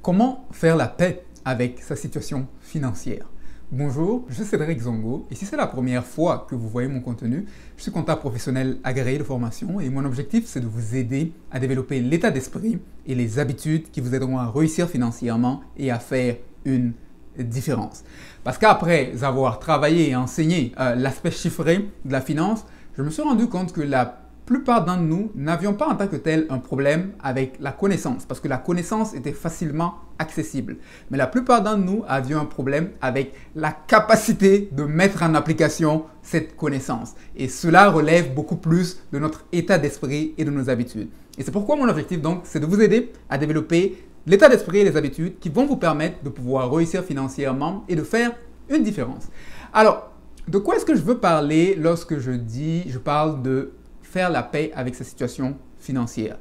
Comment faire la paix avec sa situation financière? Bonjour, je suis Cédric Zongo et si c'est la première fois que vous voyez mon contenu, je suis comptable professionnel agréé de formation et mon objectif c'est de vous aider à développer l'état d'esprit et les habitudes qui vous aideront à réussir financièrement et à faire une différence. Parce qu'après avoir travaillé et enseigné l'aspect chiffré de la finance, je me suis rendu compte que la plupart d'entre nous n'avions pas en tant que tel un problème avec la connaissance, parce que la connaissance était facilement accessible. Mais la plupart d'entre nous avions un problème avec la capacité de mettre en application cette connaissance. Et cela relève beaucoup plus de notre état d'esprit et de nos habitudes. Et c'est pourquoi mon objectif donc, c'est de vous aider à développer l'état d'esprit et les habitudes qui vont vous permettre de pouvoir réussir financièrement et de faire une différence. Alors, de quoi est-ce que je veux parler lorsque je parle de faire la paix avec sa situation financière?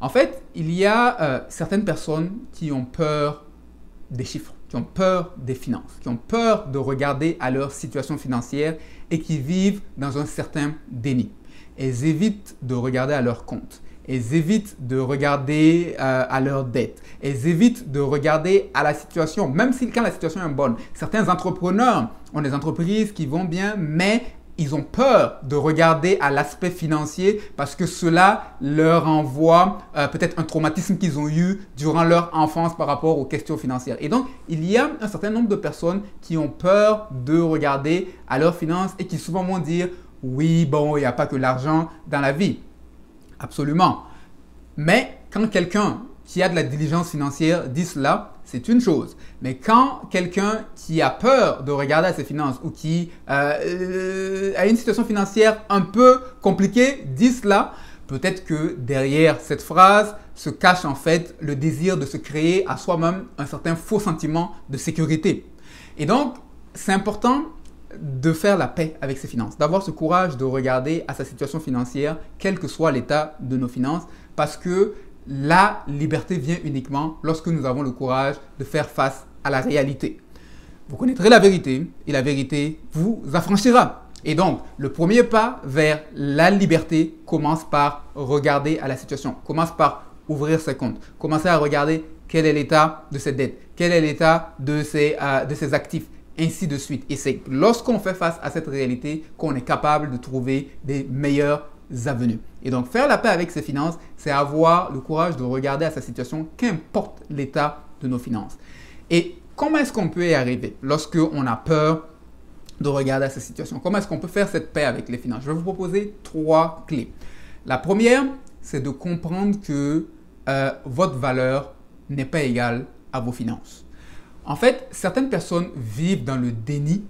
En fait, il y a certaines personnes qui ont peur des chiffres, qui ont peur des finances, qui ont peur de regarder à leur situation financière et qui vivent dans un certain déni. Elles évitent de regarder à leur compte. Elles évitent de regarder à leurs dettes. Elles évitent de regarder à la situation, même si quand la situation est bonne. Certains entrepreneurs ont des entreprises qui vont bien, mais ils ont peur de regarder à l'aspect financier parce que cela leur envoie peut-être un traumatisme qu'ils ont eu durant leur enfance par rapport aux questions financières. Et donc, il y a un certain nombre de personnes qui ont peur de regarder à leurs finances et qui souvent vont dire « Oui, bon, il n'y a pas que l'argent dans la vie. » Absolument. Mais quand quelqu'un qui a de la diligence financière dit cela, c'est une chose. Mais quand quelqu'un qui a peur de regarder à ses finances ou qui a une situation financière un peu compliquée dit cela, peut-être que derrière cette phrase se cache en fait le désir de se créer à soi-même un certain faux sentiment de sécurité. Et donc, c'est important de faire la paix avec ses finances, d'avoir ce courage de regarder à sa situation financière, quel que soit l'état de nos finances, parce que la liberté vient uniquement lorsque nous avons le courage de faire face à la réalité. Vous connaîtrez la vérité et la vérité vous affranchira. Et donc, le premier pas vers la liberté commence par regarder à la situation, commence par ouvrir ses comptes, commencer à regarder quel est l'état de ses dettes, quel est l'état de ses actifs, ainsi de suite. Et c'est lorsqu'on fait face à cette réalité qu'on est capable de trouver des meilleures avenues. Et donc, faire la paix avec ses finances, c'est avoir le courage de regarder à sa situation, qu'importe l'état de nos finances. Et comment est-ce qu'on peut y arriver lorsqu'on a peur de regarder à sa situation? Comment est-ce qu'on peut faire cette paix avec les finances? Je vais vous proposer 3 clés. La première, c'est de comprendre que votre valeur n'est pas égale à vos finances. En fait, certaines personnes vivent dans le déni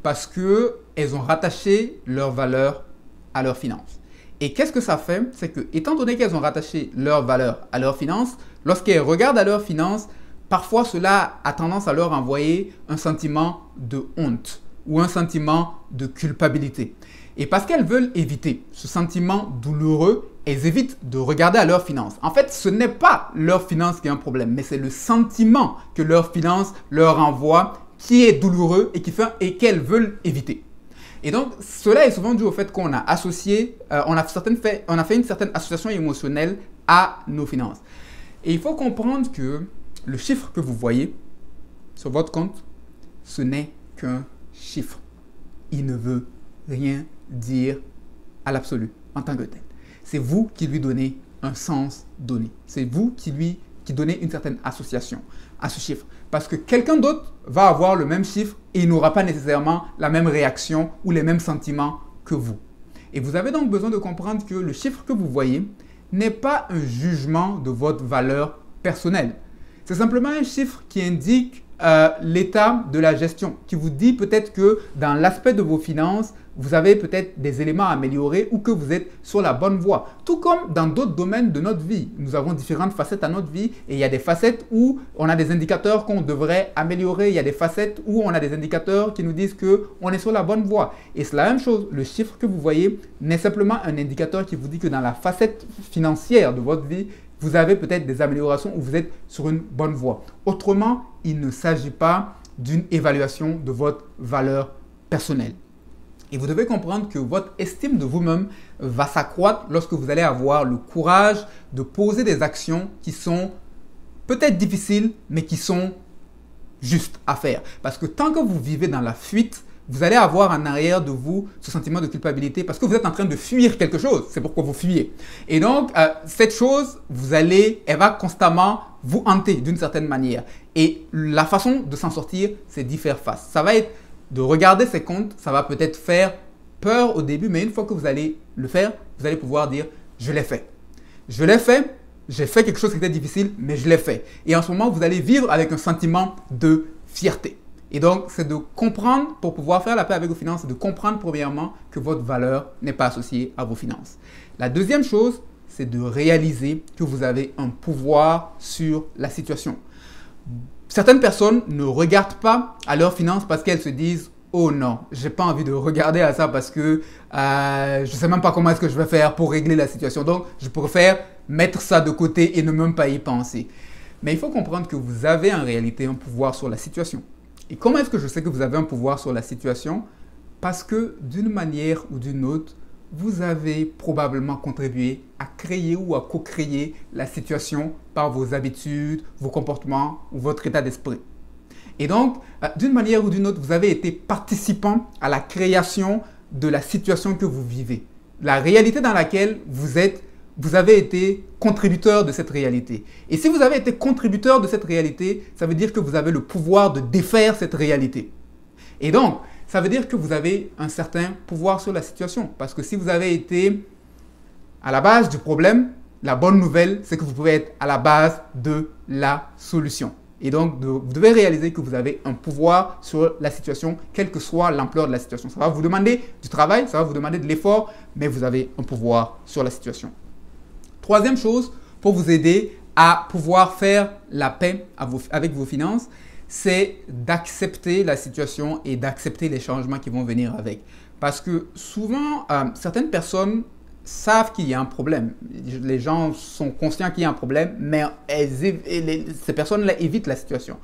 parce qu'elles ont rattaché leur valeur à leurs finances. Et qu'est-ce que ça fait? C'est que, étant donné qu'elles ont rattaché leur valeur à leurs finances, lorsqu'elles regardent à leurs finances, parfois cela a tendance à leur envoyer un sentiment de honte ou un sentiment de culpabilité. Et parce qu'elles veulent éviter ce sentiment douloureux, elles évitent de regarder à leurs finances. En fait, ce n'est pas leurs finances qui est un problème, mais c'est le sentiment que leurs finances leur envoient qui est douloureux et qu'elles veulent éviter. Et donc, cela est souvent dû au fait qu'on a associé, on a fait une certaine association émotionnelle à nos finances. Et il faut comprendre que le chiffre que vous voyez sur votre compte, ce n'est qu'un chiffre. Il ne veut rien dire à l'absolu en tant que tel. C'est vous qui lui donnez un sens donné. C'est vous qui donnez une certaine association à ce chiffre. Parce que quelqu'un d'autre va avoir le même chiffre et il n'aura pas nécessairement la même réaction ou les mêmes sentiments que vous. Et vous avez donc besoin de comprendre que le chiffre que vous voyez n'est pas un jugement de votre valeur personnelle. C'est simplement un chiffre qui indique l'état de la gestion, qui vous dit peut-être que dans l'aspect de vos finances, vous avez peut-être des éléments à améliorer ou que vous êtes sur la bonne voie. Tout comme dans d'autres domaines de notre vie. Nous avons différentes facettes à notre vie et il y a des facettes où on a des indicateurs qu'on devrait améliorer. Il y a des facettes où on a des indicateurs qui nous disent qu'on est sur la bonne voie. Et c'est la même chose. Le chiffre que vous voyez n'est simplement un indicateur qui vous dit que dans la facette financière de votre vie, vous avez peut-être des améliorations ou vous êtes sur une bonne voie. Autrement, il ne s'agit pas d'une évaluation de votre valeur personnelle. Et vous devez comprendre que votre estime de vous-même va s'accroître lorsque vous allez avoir le courage de poser des actions qui sont peut-être difficiles, mais qui sont justes à faire. Parce que tant que vous vivez dans la fuite, vous allez avoir en arrière de vous ce sentiment de culpabilité parce que vous êtes en train de fuir quelque chose. C'est pourquoi vous fuyez. Et donc, cette chose, elle va constamment vous hanter d'une certaine manière. Et la façon de s'en sortir, c'est d'y faire face. Ça va être de regarder ces comptes, ça va peut-être faire peur au début, mais une fois que vous allez le faire, vous allez pouvoir dire « je l'ai fait ». Je l'ai fait, j'ai fait quelque chose qui était difficile, mais je l'ai fait. Et en ce moment, vous allez vivre avec un sentiment de fierté. Et donc, c'est de comprendre, pour pouvoir faire la paix avec vos finances, de comprendre premièrement que votre valeur n'est pas associée à vos finances. La deuxième chose, c'est de réaliser que vous avez un pouvoir sur la situation. Certaines personnes ne regardent pas à leurs finances parce qu'elles se disent « Oh non, j'ai pas envie de regarder à ça parce que je sais même pas comment est-ce que je vais faire pour régler la situation. Donc, je préfère mettre ça de côté et ne même pas y penser. » Mais il faut comprendre que vous avez en réalité un pouvoir sur la situation. Et comment est-ce que je sais que vous avez un pouvoir sur la situation? Parce que d'une manière ou d'une autre, vous avez probablement contribué à créer ou à co-créer la situation par vos habitudes, vos comportements ou votre état d'esprit. Et donc, d'une manière ou d'une autre, vous avez été participant à la création de la situation que vous vivez. La réalité dans laquelle vous avez été contributeur de cette réalité. Et si vous avez été contributeur de cette réalité, ça veut dire que vous avez le pouvoir de défaire cette réalité. Et donc, ça veut dire que vous avez un certain pouvoir sur la situation. Parce que si vous avez été à la base du problème, la bonne nouvelle, c'est que vous pouvez être à la base de la solution. Et donc, vous devez réaliser que vous avez un pouvoir sur la situation, quelle que soit l'ampleur de la situation. Ça va vous demander du travail, ça va vous demander de l'effort, mais vous avez un pouvoir sur la situation. Troisième chose, pour vous aider à pouvoir faire la paix avec vos finances, c'est d'accepter la situation et d'accepter les changements qui vont venir avec. Parce que souvent, certaines personnes savent qu'il y a un problème. Les gens sont conscients qu'il y a un problème, mais ces personnes-là évitent la situation.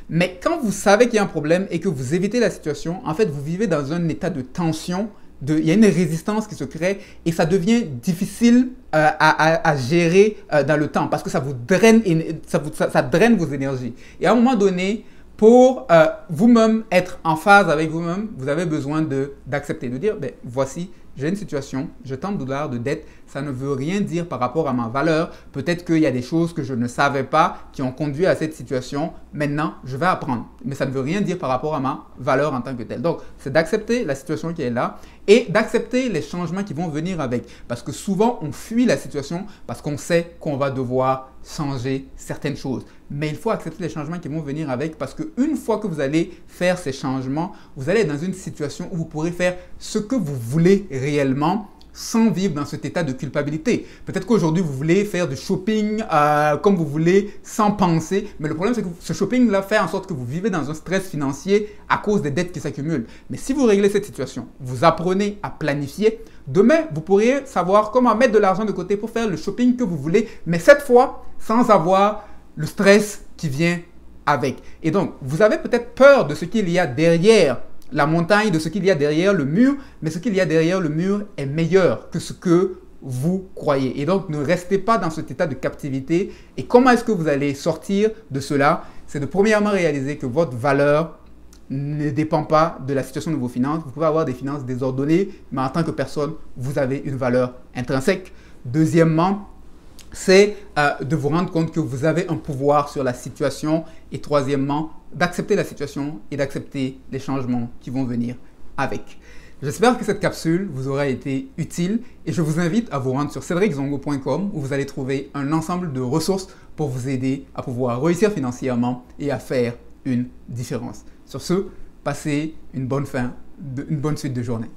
Mais quand vous savez qu'il y a un problème et que vous évitez la situation, en fait, vous vivez dans un état de tension. Il y a une résistance qui se crée et ça devient difficile à gérer dans le temps parce que ça vous draine, ça draine vos énergies. Et à un moment donné, pour vous-même être en phase avec vous-même, vous avez besoin d'accepter, de dire, ben, voici, j'ai une situation, j'ai tant de dollars de dette, ça ne veut rien dire par rapport à ma valeur. Peut-être qu'il y a des choses que je ne savais pas qui ont conduit à cette situation. Maintenant, je vais apprendre. Mais ça ne veut rien dire par rapport à ma valeur en tant que telle. Donc, c'est d'accepter la situation qui est là et d'accepter les changements qui vont venir avec. Parce que souvent, on fuit la situation parce qu'on sait qu'on va devoir changer certaines choses. Mais il faut accepter les changements qui vont venir avec parce qu'une fois que vous allez faire ces changements, vous allez être dans une situation où vous pourrez faire ce que vous voulez réellement sans vivre dans cet état de culpabilité. Peut-être qu'aujourd'hui, vous voulez faire du shopping comme vous voulez, sans penser. Mais le problème, c'est que ce shopping-là fait en sorte que vous vivez dans un stress financier à cause des dettes qui s'accumulent. Mais si vous réglez cette situation, vous apprenez à planifier, demain, vous pourriez savoir comment mettre de l'argent de côté pour faire le shopping que vous voulez, mais cette fois, sans avoir le stress qui vient avec. Et donc, vous avez peut-être peur de ce qu'il y a derrière la montagne, de ce qu'il y a derrière le mur, mais ce qu'il y a derrière le mur est meilleur que ce que vous croyez. Et donc, ne restez pas dans cet état de captivité. Et comment est-ce que vous allez sortir de cela? C'est de premièrement réaliser que votre valeur ne dépend pas de la situation de vos finances. Vous pouvez avoir des finances désordonnées, mais en tant que personne, vous avez une valeur intrinsèque. Deuxièmement, c'est de vous rendre compte que vous avez un pouvoir sur la situation. Et troisièmement, d'accepter la situation et d'accepter les changements qui vont venir avec. J'espère que cette capsule vous aura été utile et je vous invite à vous rendre sur cedrikzongo.com où vous allez trouver un ensemble de ressources pour vous aider à pouvoir réussir financièrement et à faire une différence. Sur ce, passez une bonne suite de journée.